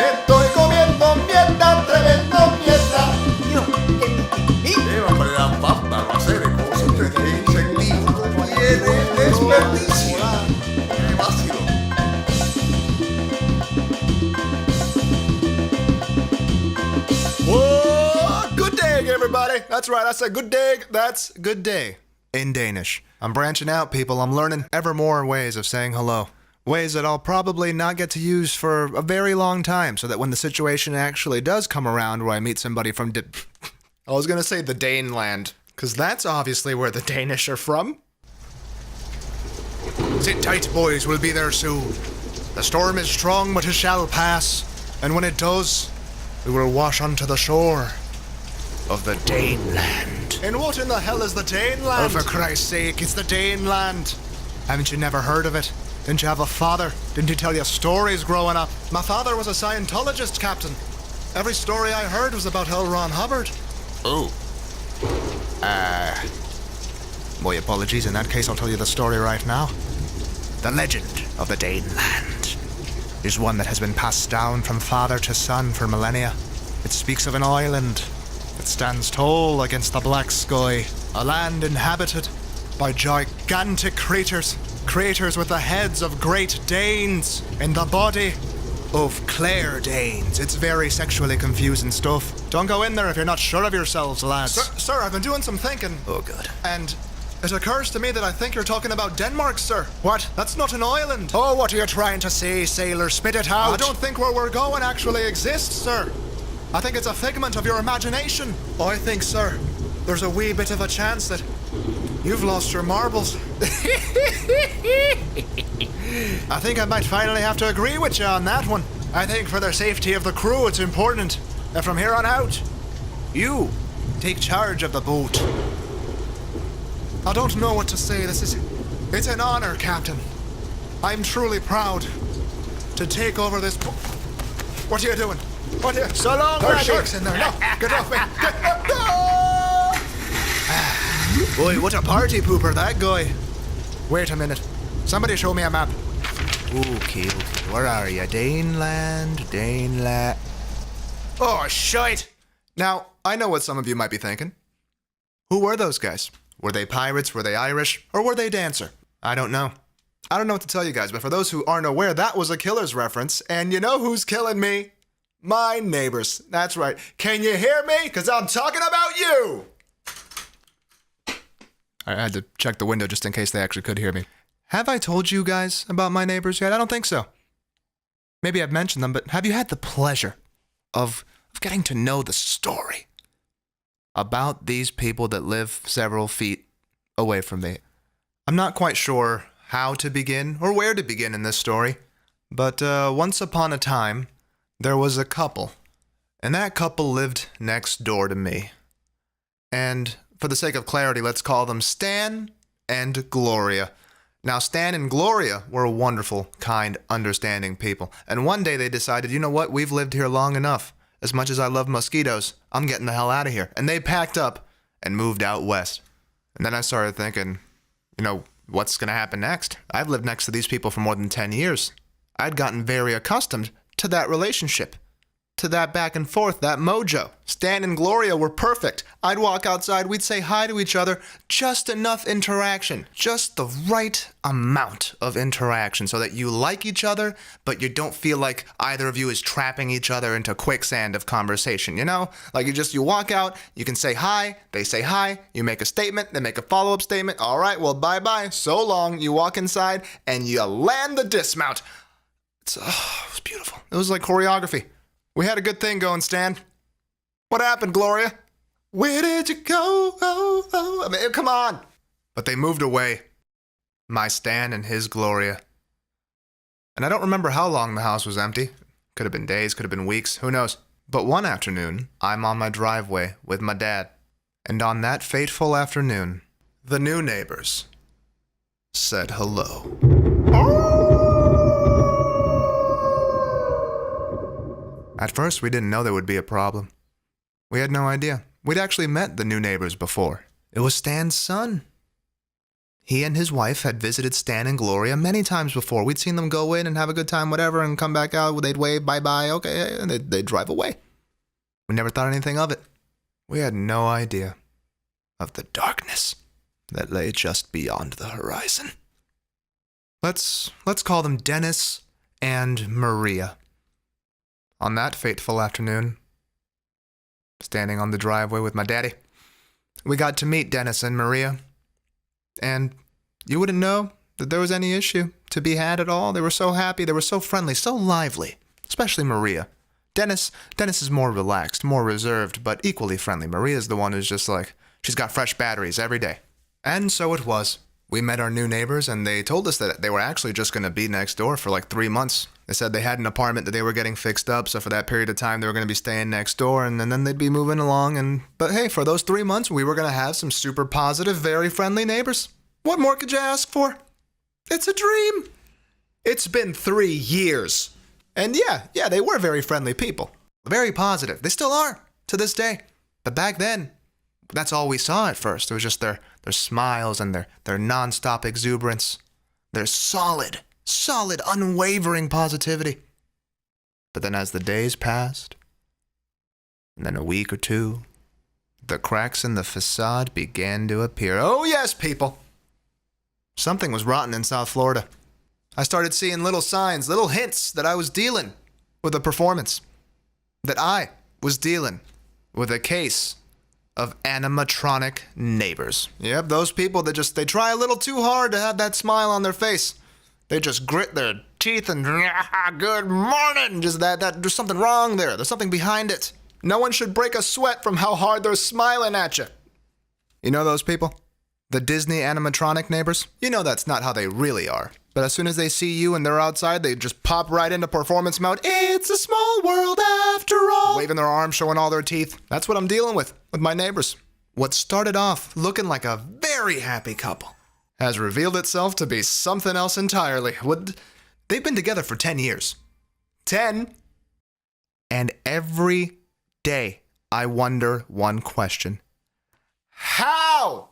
Estoy comiendo mierda, tremendo mierda. Hombre, la pasta va a ser cosas que dicen libro. Tiene desperdicio. ¡Qué vacilo! Whoa, good day, everybody. That's right, I said good day. That's good day in Danish. I'm branching out, people. I'm learning ever more ways of saying hello. Ways that I'll probably not get to use for a very long time, so that when the situation actually does come around where I meet somebody from I was gonna say the Daneland, because that's obviously where the Danish are from. Sit tight, boys, we'll be there soon. The storm is strong, but it shall pass, and when it does, we will wash onto the shore of the Daneland. And what in the hell is the Daneland? Oh, for Christ's sake, it's the Daneland. Haven't you never heard of it? Didn't you have a father? Didn't he tell you stories growing up? My father was a Scientologist, Captain. Every story I heard was about L. Ron Hubbard. Oh. Boy, apologies. In that case, I'll tell you the story right now. The legend of the Daneland is one that has been passed down from father to son for millennia. It speaks of an island that stands tall against the black sky, a land inhabited by gigantic craters with the heads of Great Danes and the body of Claire Danes. It's very sexually confusing stuff. Don't go in there if you're not sure of yourselves, lads. Sir, I've been doing some thinking. Oh, good. And it occurs to me that I think you're talking about Denmark, sir. What? That's not an island. Oh, what are you trying to say, sailor? Spit it out. I don't think where we're going actually exists, sir. I think it's a figment of your imagination. I think, sir, there's a wee bit of a chance that you've lost your marbles. I think I might finally have to agree with you on that one. I think for the safety of the crew, it's important that from here on out, you take charge of the boat. I don't know what to say. It's an honor, Captain. I'm truly proud to take over this What are you doing? What are you... So long, There are sharks in there. No, get off me. Boy, what a party pooper, that guy. Wait a minute. Somebody show me a map. Okay. Where are you? Daneland. Oh, shite. Now, I know what some of you might be thinking. Who were those guys? Were they pirates? Were they Irish? Or were they dancer? I don't know. I don't know what to tell you guys, but for those who aren't aware, that was a Killer's reference. And you know who's killing me? My neighbors. That's right. Can you hear me? Because I'm talking about you! I had to check the window just in case they actually could hear me. Have I told you guys about my neighbors yet? I don't think so. Maybe I've mentioned them, but have you had the pleasure of getting to know the story about these people that live several feet away from me? I'm not quite sure how to begin or where to begin in this story, but once upon a time, there was a couple, and that couple lived next door to me. And for the sake of clarity, let's call them Stan and Gloria. Now, Stan and Gloria were wonderful, kind, understanding people. And one day they decided, you know what, we've lived here long enough. As much as I love mosquitoes, I'm getting the hell out of here. And they packed up and moved out west. And then I started thinking, you know, what's going to happen next? I've lived next to these people for more than 10 years. I'd gotten very accustomed to that relationship, to that back and forth, that mojo. Stan and Gloria were perfect. I'd walk outside, we'd say hi to each other, just enough interaction, just the right amount of interaction so that you like each other, but you don't feel like either of you is trapping each other into quicksand of conversation, you know? Like you walk out, you can say hi, they say hi, you make a statement, they make a follow-up statement, all right, well, bye-bye, so long, you walk inside, and you land the dismount. It was beautiful. It was like choreography. We had a good thing going, Stan. What happened, Gloria? Where did you go? I mean, come on. But they moved away. My Stan and his Gloria. And I don't remember how long the house was empty. Could have been days, could have been weeks, who knows. But one afternoon, I'm on my driveway with my dad. And on that fateful afternoon, the new neighbors said hello. At first, we didn't know there would be a problem. We had no idea. We'd actually met the new neighbors before. It was Stan's son. He and his wife had visited Stan and Gloria many times before. We'd seen them go in and have a good time, whatever, and come back out. They'd wave, bye-bye, okay, and they'd drive away. We never thought anything of it. We had no idea of the darkness that lay just beyond the horizon. Let's call them Dennis and Maria. On that fateful afternoon, standing on the driveway with my daddy, we got to meet Dennis and Maria. And you wouldn't know that there was any issue to be had at all. They were so happy, they were so friendly, so lively, especially Maria. Dennis is more relaxed, more reserved, but equally friendly. Maria's the one who's just like, she's got fresh batteries every day. And so it was. We met our new neighbors, and they told us that they were actually just going to be next door for like 3 months. They said they had an apartment that they were getting fixed up, so for that period of time, they were going to be staying next door, and then they'd be moving along. But hey, for those 3 months, we were going to have some super positive, very friendly neighbors. What more could you ask for? It's a dream. It's been 3 years. And yeah, they were very friendly people. Very positive. They still are, to this day. But back then, that's all we saw at first. It was just their smiles and their nonstop exuberance. Their solid, unwavering positivity. But then as the days passed, and then a week or two, the cracks in the facade began to appear. Oh yes, people! Something was rotten in South Florida. I started seeing little signs, little hints that I was dealing with a performance. That I was dealing with a case of animatronic neighbors. Yep, those people that they try a little too hard to have that smile on their face. They just grit their teeth and good morning. Just that there's something wrong there. There's something behind it. No one should break a sweat from how hard they're smiling at you. You know those people? The Disney animatronic neighbors? You know that's not how they really are. But as soon as they see you and they're outside, they just pop right into performance mode. It's a small world after all. Waving their arms, showing all their teeth. That's what I'm dealing with my neighbors. What started off looking like a very happy couple has revealed itself to be something else entirely. They've been together for 10 years. 10? And every day I wonder one question. How?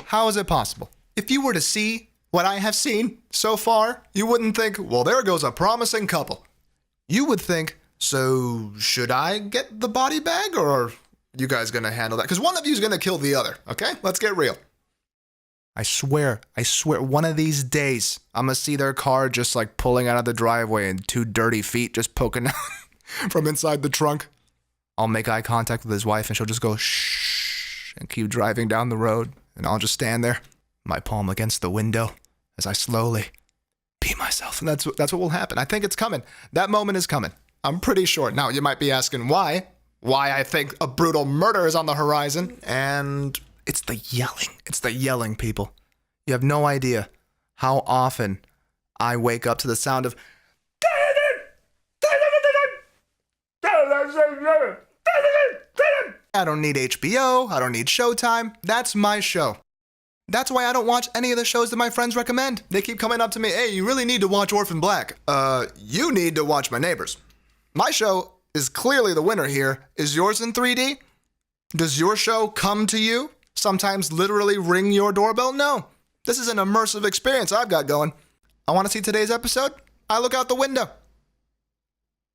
How is it possible? If you were to see what I have seen so far, you wouldn't think, well, there goes a promising couple. You would think, so should I get the body bag, or are you guys going to handle that? Because one of you is going to kill the other, okay? Let's get real. I swear, one of these days, I'm going to see their car just like pulling out of the driveway and 2 dirty feet just poking out from inside the trunk. I'll make eye contact with his wife and she'll just go, shh, and keep driving down the road. And I'll just stand there, my palm against the window, as I slowly pee myself. And that's what will happen. I think it's coming. That moment is coming. I'm pretty sure. Now, you might be asking why. Why I think a brutal murder is on the horizon. And it's the yelling. It's the yelling, people. You have no idea how often I wake up to the sound of... I don't need HBO. I don't need Showtime. That's my show. That's why I don't watch any of the shows that my friends recommend. They keep coming up to me, hey, you really need to watch Orphan Black. You need to watch My Neighbors. My show is clearly the winner here. Is yours in 3D? Does your show come to you? Sometimes literally ring your doorbell? No. This is an immersive experience I've got going. I want to see today's episode? I look out the window.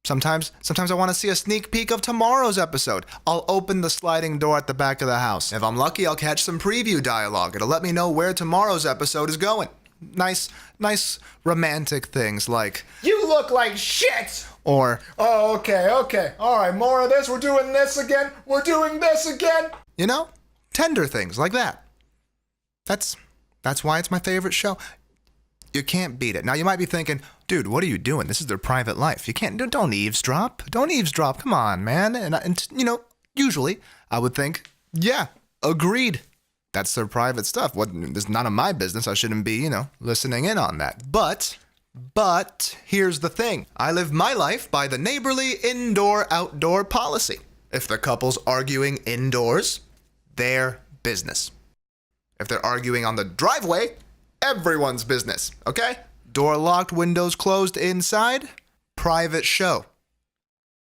Sometimes I want to see a sneak peek of tomorrow's episode. I'll open the sliding door at the back of the house. If I'm lucky, I'll catch some preview dialogue. It'll let me know where tomorrow's episode is going. Nice romantic things like, you look like shit! Or, oh, okay, all right, more of this, we're doing this again, You know? Tender things like that. That's why it's my favorite show. You can't beat it. Now, you might be thinking, dude, what are you doing? This is their private life. You can't, don't eavesdrop. Don't eavesdrop. Come on, man. And you know, usually I would think, yeah, agreed. That's their private stuff. It's none of my business. I shouldn't be, listening in on that. But here's the thing. I live my life by the neighborly indoor-outdoor policy. If the couple's arguing indoors, their business. If they're arguing on the driveway, everyone's business, okay? Door locked, windows closed inside, private show.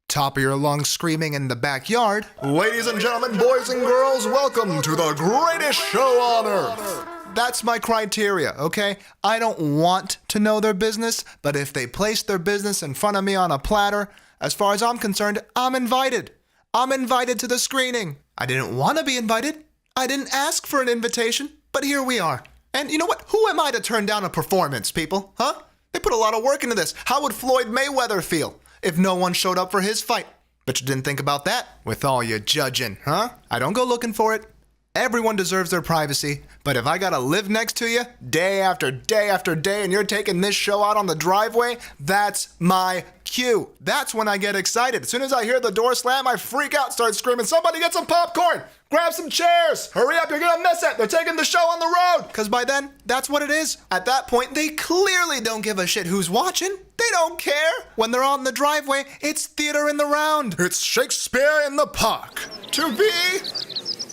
top of your lungs screaming in the backyard. Ladies and gentlemen, boys and girls, welcome to the greatest show on earth. That's my criteria, okay? I don't want to know their business, but if they place their business in front of me on a platter, as far as I'm concerned, I'm invited. I'm invited to the screening. I didn't want to be invited. I didn't ask for an invitation, but here we are. And you know what? Who am I to turn down a performance, people? Huh? They put a lot of work into this. How would Floyd Mayweather feel if no one showed up for his fight? Bet you didn't think about that with all your judging, huh? I don't go looking for it. Everyone deserves their privacy, but if I gotta live next to you day after day after day and you're taking this show out on the driveway, that's my cue. That's when I get excited. As soon as I hear the door slam, I freak out, start screaming, somebody get some popcorn, grab some chairs, hurry up, you're gonna miss it. They're taking the show on the road. Because by then, that's what it is. At that point, they clearly don't give a shit who's watching. They don't care. When they're out in the driveway, it's theater in the round. It's Shakespeare in the park. To be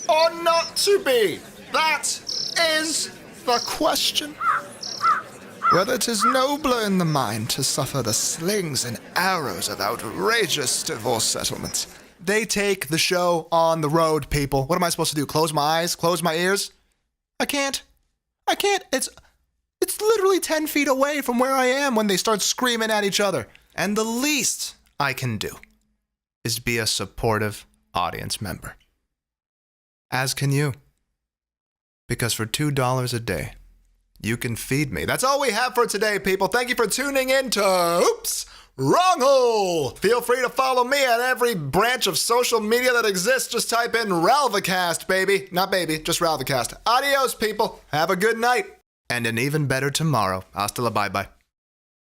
or not to be? That is the question. Whether 'tis nobler in the mind to suffer the slings and arrows of outrageous divorce settlements. They take the show on the road, people. What am I supposed to do? Close my eyes? Close my ears? I can't. It's literally 10 feet away from where I am when they start screaming at each other. And the least I can do is be a supportive audience member. As can you. Because for $2 a day, you can feed me. That's all we have for today, people. Thank you for tuning in to Oops, Wrong Hole. Feel free to follow me at every branch of social media that exists. Just type in Ralvacast, baby. Not baby, just Ralvacast. Adios, people. Have a good night. And an even better tomorrow. Hasta la bye-bye.